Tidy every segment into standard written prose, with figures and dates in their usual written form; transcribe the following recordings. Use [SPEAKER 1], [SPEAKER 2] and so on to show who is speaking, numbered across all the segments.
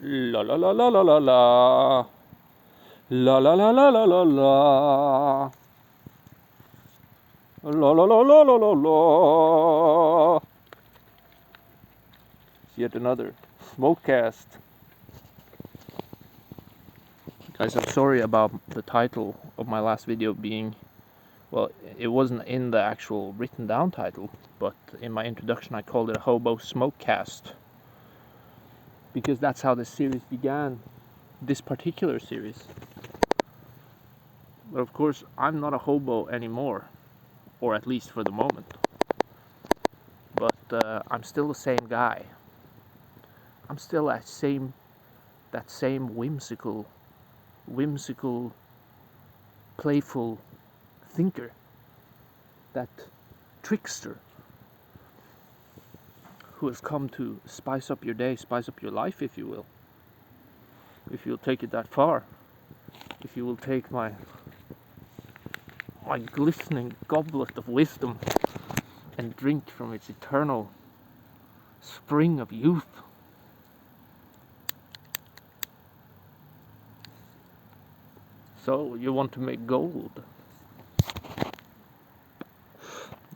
[SPEAKER 1] La la la la la la la. La la la la la la la. La la la la la la la. Yet another SMOKECAST. Guys, I'm sorry about the title of my last video being, well, it wasn't in the actual written down title, but in my introduction I called it a Hobo SMOKECAST. Because that's how the series began, this particular series. But of course, I'm not a hobo anymore, or at least for the moment. But I'm still the same guy. I'm still that same whimsical, playful thinker, that trickster who has come to spice up your day, spice up your life, if you will. If you'll take it that far. If you will take my glistening goblet of wisdom and drink from its eternal spring of youth. So, you want to make gold.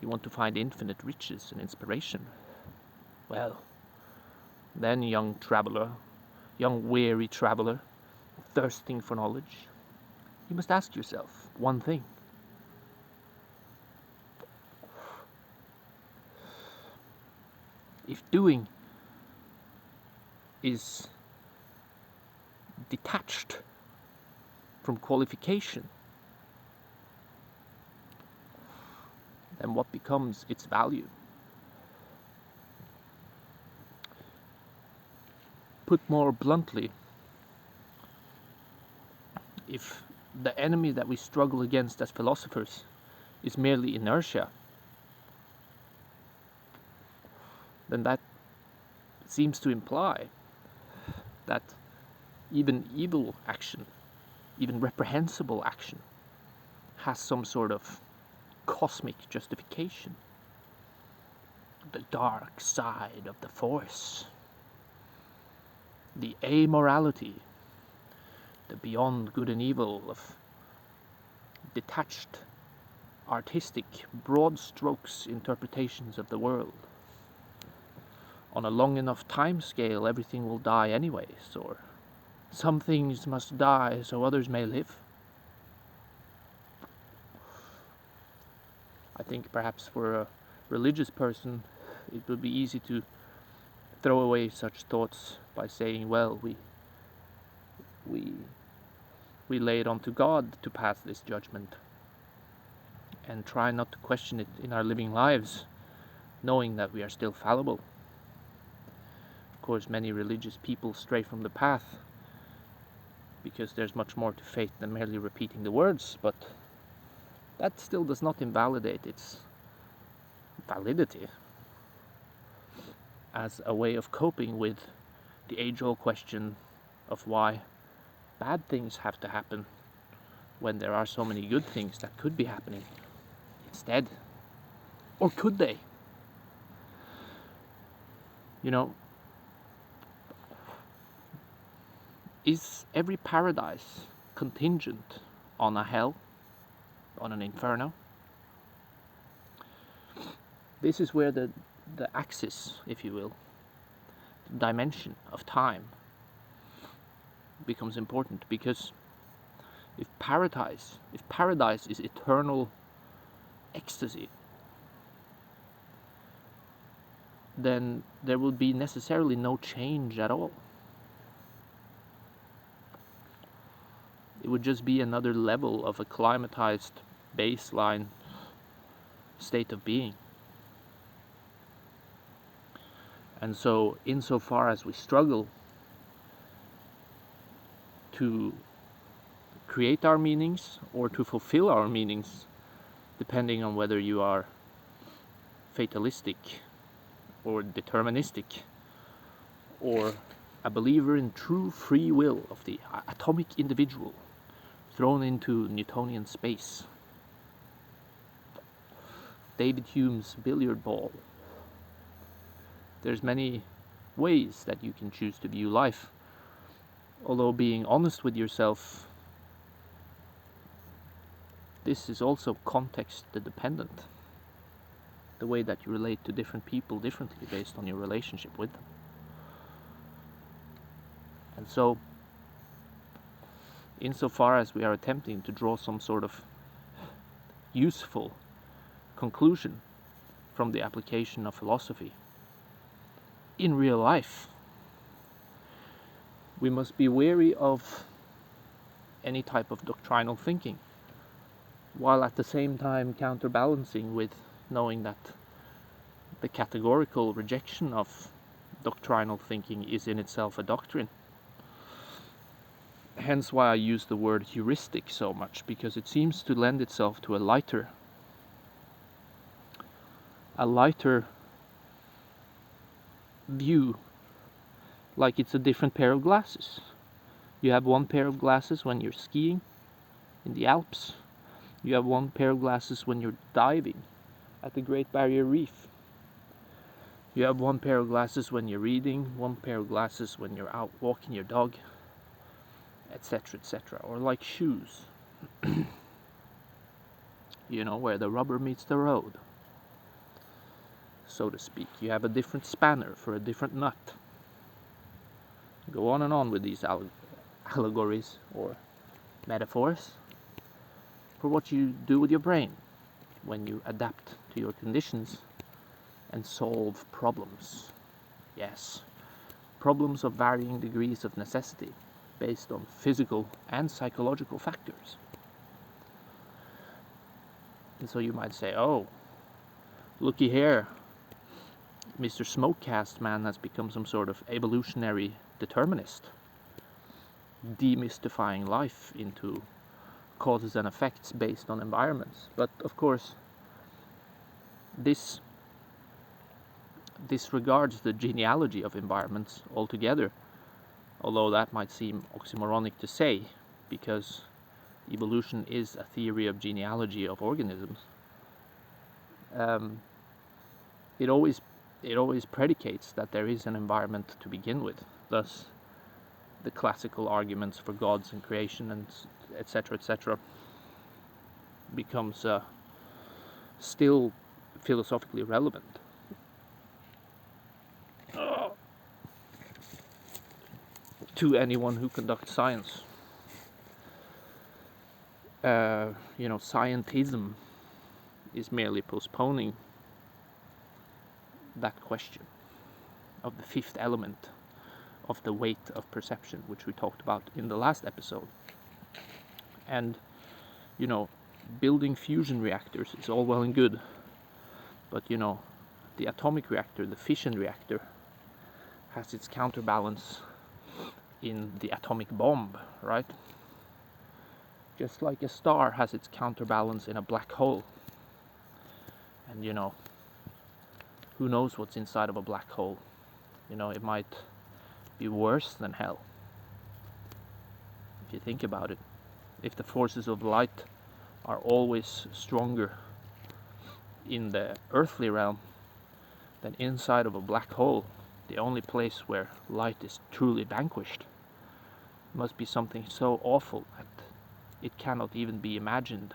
[SPEAKER 1] You want to find infinite riches and inspiration. Well, then, young traveler, young weary traveler, thirsting for knowledge, you must ask yourself one thing. If doing is detached from qualification, then what becomes its value? Put more bluntly, if the enemy that we struggle against as philosophers is merely inertia, then that seems to imply that even evil action, even reprehensible action, has some sort of cosmic justification. The dark side of the Force, the amorality, the beyond good and evil of detached, artistic, broad strokes interpretations of the world. On a long enough time scale, everything will die anyways, or some things must die so others may live. I think perhaps for a religious person it would be easy to throw away such thoughts by saying, well, we lay it onto God to pass this judgment, and try not to question it in our living lives, knowing that we are still fallible. Of course, many religious people stray from the path because there's much more to faith than merely repeating the words, but that still does not invalidate its validity as a way of coping with the age-old question of why bad things have to happen when there are so many good things that could be happening instead. Or could they? You know, is every paradise contingent on a hell, on an inferno? This is where the axis, if you will, the dimension of time becomes important, because if paradise is eternal ecstasy, then there will be necessarily no change at all. It would just be another level of acclimatized baseline state of being. And so, insofar as we struggle to create our meanings or to fulfill our meanings, depending on whether you are fatalistic or deterministic, or a believer in true free will of the atomic individual thrown into Newtonian space, David Hume's billiard ball. There's many ways that you can choose to view life, although being honest with yourself, this is also context dependent. The way that you relate to different people differently based on your relationship with them. And so, insofar as we are attempting to draw some sort of useful conclusion from the application of philosophy in real life, we must be wary of any type of doctrinal thinking, while at the same time counterbalancing with knowing that the categorical rejection of doctrinal thinking is in itself a doctrine. Hence why I use the word heuristic so much, because it seems to lend itself to a lighter view, like it's a different pair of glasses. You have one pair of glasses when you're skiing in the Alps. You have one pair of glasses when you're diving at the Great Barrier Reef. You have one pair of glasses when you're reading, one pair of glasses when you're out walking your dog, etc., etc. Or like shoes, where the rubber meets the road, so to speak. You have a different spanner for a different nut. Go on and on with these allegories or metaphors for what you do with your brain when you adapt to your conditions and solve problems. Yes, problems of varying degrees of necessity based on physical and psychological factors. And so you might say, oh, looky here, Mr. SMOKECAST man has become some sort of evolutionary determinist, demystifying life into causes and effects based on environments. But of course, this disregards the genealogy of environments altogether, although that might seem oxymoronic to say, because evolution is a theory of genealogy of organisms. It always predicates that there is an environment to begin with. Thus, the classical arguments for gods and creation and etc. becomes still philosophically relevant. To anyone who conducts science. Scientism is merely postponing that question of the fifth element of the weight of perception, which we talked about in the last episode. And, building fusion reactors is all well and good, but, the atomic reactor, the fission reactor, has its counterbalance in the atomic bomb, right? Just like a star has its counterbalance in a black hole. And who knows what's inside of a black hole? It might be worse than hell. If you think about it, if the forces of light are always stronger in the earthly realm than inside of a black hole, the only place where light is truly vanquished must be something so awful that it cannot even be imagined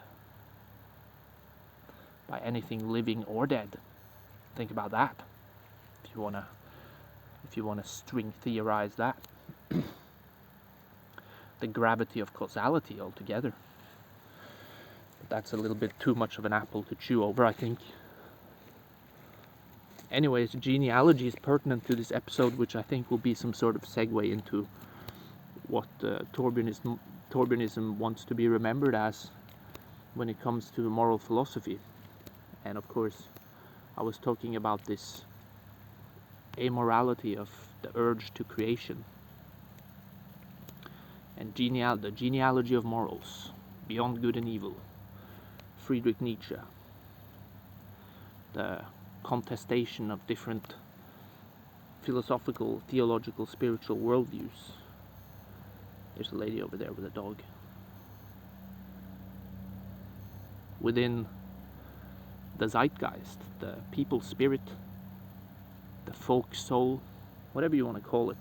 [SPEAKER 1] by anything living or dead. Think about that. If you wanna string theorize that. The gravity of causality altogether. But that's a little bit too much of an apple to chew over, I think. Anyways, genealogy is pertinent to this episode, which I think will be some sort of segue into what Torbjörnism wants to be remembered as when it comes to moral philosophy. And of course, I was talking about this amorality of the urge to creation and the genealogy of morals, beyond good and evil, Friedrich Nietzsche, the contestation of different philosophical, theological, spiritual worldviews. There's a lady over there with a dog. Within the zeitgeist, the people spirit, the folk soul, whatever you want to call it.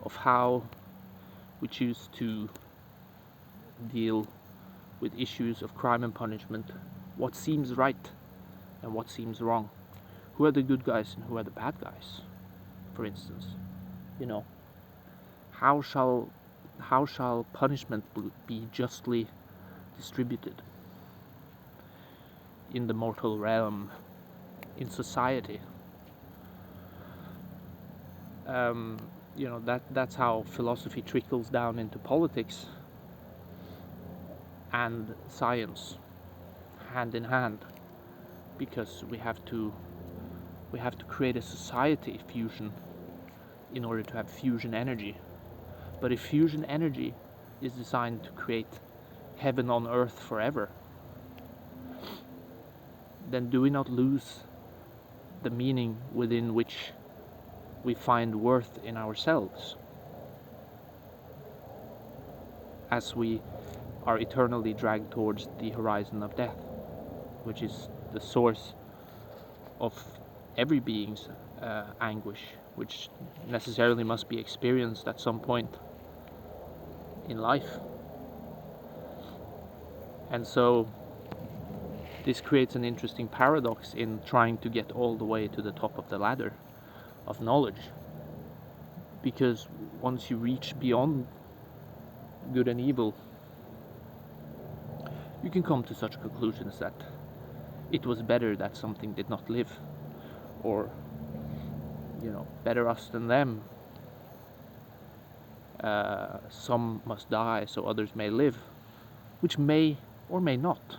[SPEAKER 1] of how we choose to deal with issues of crime and punishment, what seems right and what seems wrong, who are the good guys and who are the bad guys, for instance. You know, how shall punishment be justly distributed in the mortal realm, in society? You know, that's how philosophy trickles down into politics and science, hand in hand, because we have to create a society fusion in order to have fusion energy. But if fusion energy is designed to create heaven on earth forever, then do we not lose the meaning within which we find worth in ourselves, as we are eternally dragged towards the horizon of death, which is the source of every being's anguish, which necessarily must be experienced at some point in life. And so this creates an interesting paradox in trying to get all the way to the top of the ladder of knowledge, because once you reach beyond good and evil, you can come to such conclusions that it was better that something did not live, or, you know, better us than them. Some must die so others may live, which may or may not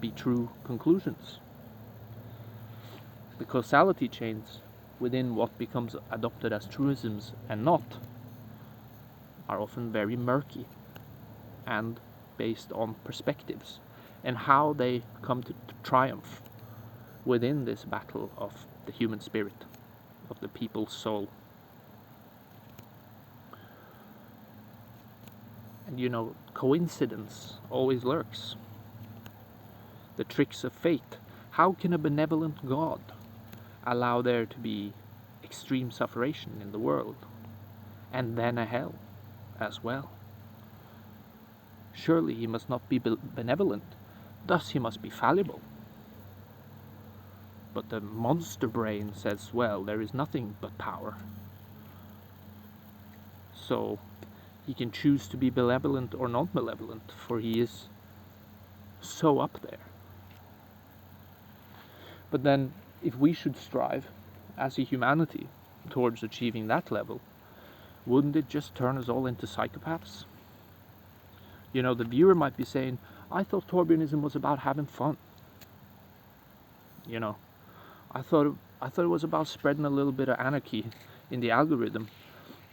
[SPEAKER 1] be true conclusions. The causality chains within what becomes adopted as truisms and not are often very murky and based on perspectives and how they come to triumph within this battle of the human spirit, of the people's soul. And you know, coincidence always lurks. The tricks of fate. How can a benevolent God allow there to be extreme suffering in the world, and then a hell as well? Surely he must not be benevolent, thus he must be fallible. But the monster brain says, well, there is nothing but power. So he can choose to be benevolent or non-malevolent, for he is so up there. But then, if we should strive as a humanity towards achieving that level, wouldn't it just turn us all into psychopaths? You know, the viewer might be saying, I thought Torbjornism was about having fun. You know, I thought it was about spreading a little bit of anarchy in the algorithm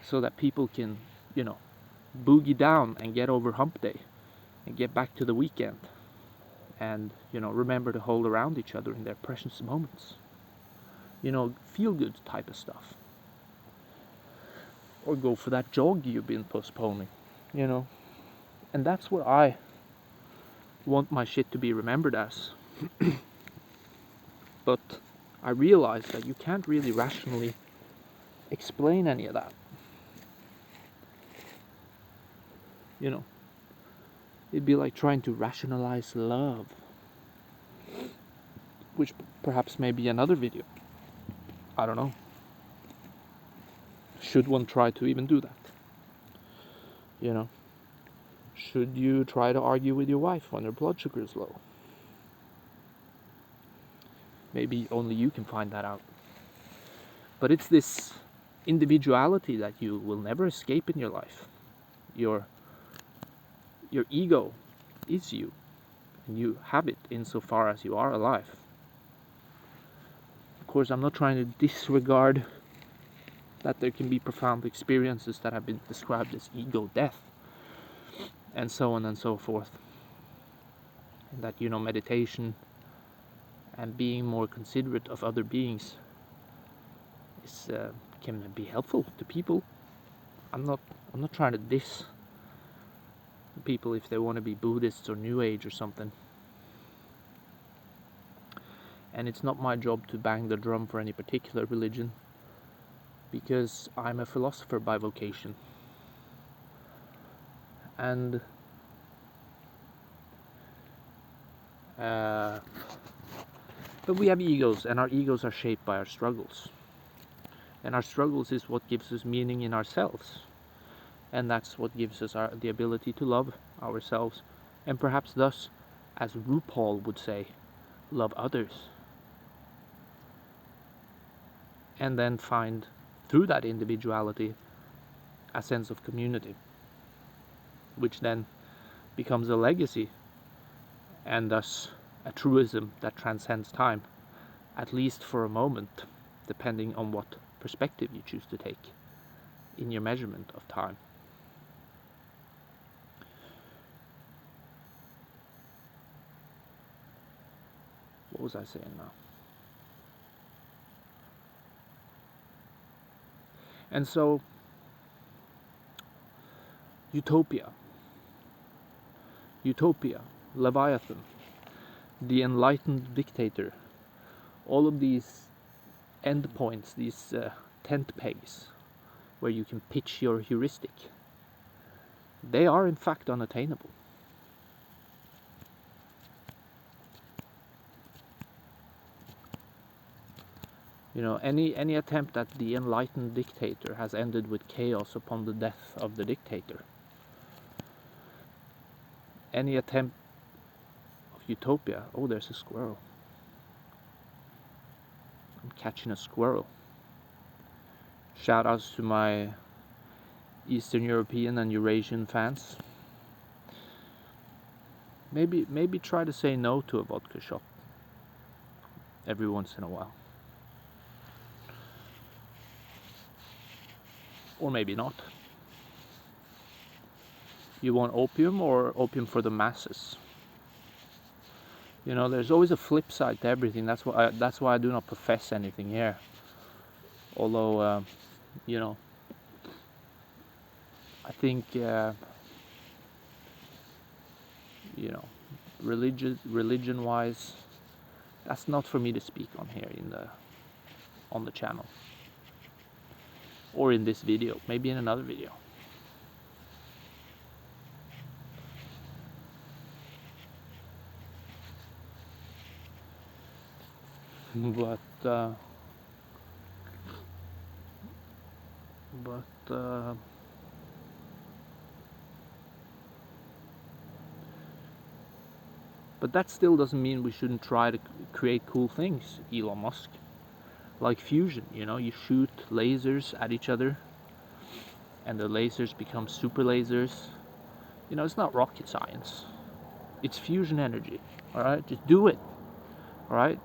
[SPEAKER 1] so that people can, you know, boogie down and get over hump day and get back to the weekend and, you know, remember to hold around each other in their precious moments. You know, feel good type of stuff. Or go for that jog you've been postponing, you know. And that's what I want my shit to be remembered as. But I realize that you can't really rationally explain any of that. You know, it'd be like trying to rationalize love, which perhaps may be another video. I don't know. Should one try to even do that? You know, should you try to argue with your wife when her blood sugar is low? Maybe only you can find that out. But it's this individuality that you will never escape in your life. Your ego is you, and you have it insofar as you are alive. Of course, I'm not trying to disregard that there can be profound experiences that have been described as ego death, and so on and so forth. And that, you know, meditation and being more considerate of other beings is can be helpful to people. I'm not trying to diss people if they want to be Buddhists or New Age or something. And it's not my job to bang the drum for any particular religion. because I'm a philosopher by vocation. And but we have egos, and our egos are shaped by our struggles. And our struggles is what gives us meaning in ourselves. And that's what gives us the ability to love ourselves. And perhaps thus, as RuPaul would say, love others. And then find, through that individuality, a sense of community, which then becomes a legacy, and thus a truism that transcends time, at least for a moment, depending on what perspective you choose to take in your measurement of time. What was I saying now? And so, utopia, Leviathan, the enlightened dictator, all of these endpoints, these tent pegs, where you can pitch your heuristic, they are in fact unattainable. You know, any attempt at the enlightened dictator has ended with chaos upon the death of the dictator. Any attempt of utopia, oh, there's a squirrel. I'm catching a squirrel. Shout outs to my Eastern European and Eurasian fans. Maybe try to say no to a vodka shot every once in a while. Or maybe not. You want opium, or opium for the masses? You know, there's always a flip side to everything. That's why I do not profess anything here. Although, you know, I think, you know, religion-wise, that's not for me to speak on here on the channel, or in this video. Maybe in another video. But that still doesn't mean we shouldn't try to create cool things, Elon Musk. Like fusion, you know, you shoot lasers at each other, and the lasers become super lasers. You know, it's not rocket science. It's fusion energy, alright? Just do it, alright?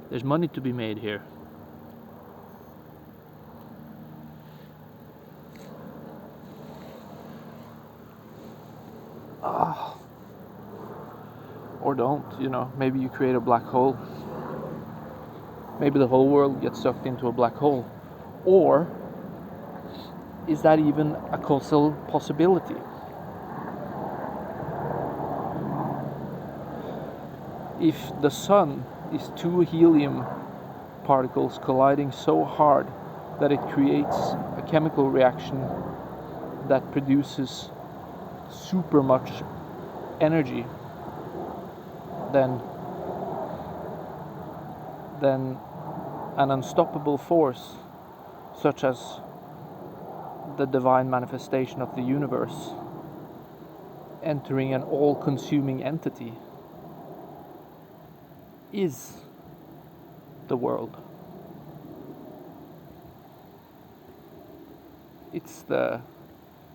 [SPEAKER 1] There's money to be made here. Or don't, you know, maybe you create a black hole. Maybe the whole world gets sucked into a black hole. Or is that even a causal possibility? If the sun is two helium particles colliding so hard that it creates a chemical reaction that produces super much energy, then an unstoppable force, such as the divine manifestation of the universe, entering an all-consuming entity, is the world. It's the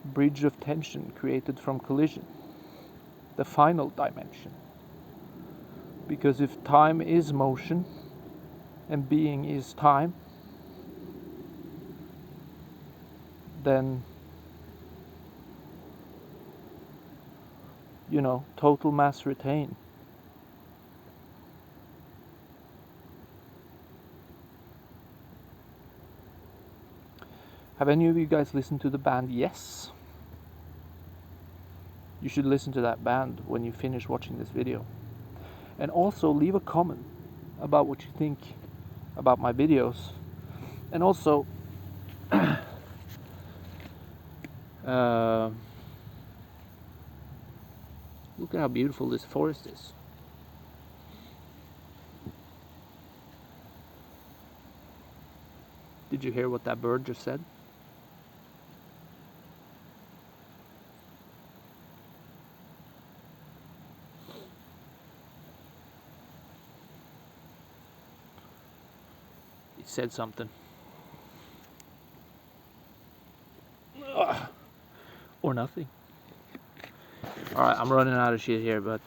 [SPEAKER 1] bridge of tension created from collision, the final dimension. Because if time is motion and being is time, then, you know, total mass retain. Have any of you guys listened to the band Yes? You should listen to that band when you finish watching this video. And also leave a comment about what you think about my videos. And also, look at how beautiful this forest is. Did you hear what that bird just said? He said something. Ugh. Or nothing. Alright, I'm running out of shit here, but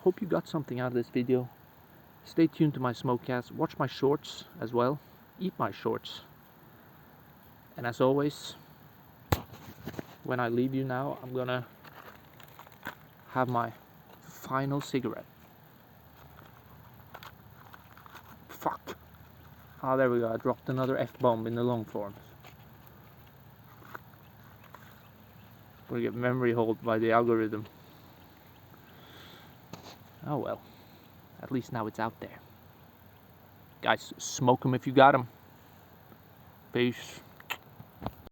[SPEAKER 1] hope you got something out of this video. Stay tuned to my SMOKECAST. Watch my shorts as well. Eat my shorts. And as always, when I leave you now, I'm gonna have my final cigarette. Fuck. Ah, there we go. I dropped another F-bomb in the long forms. We get memory hold by the algorithm. Oh well. At least now it's out there. Guys, smoke them if you got them. Peace.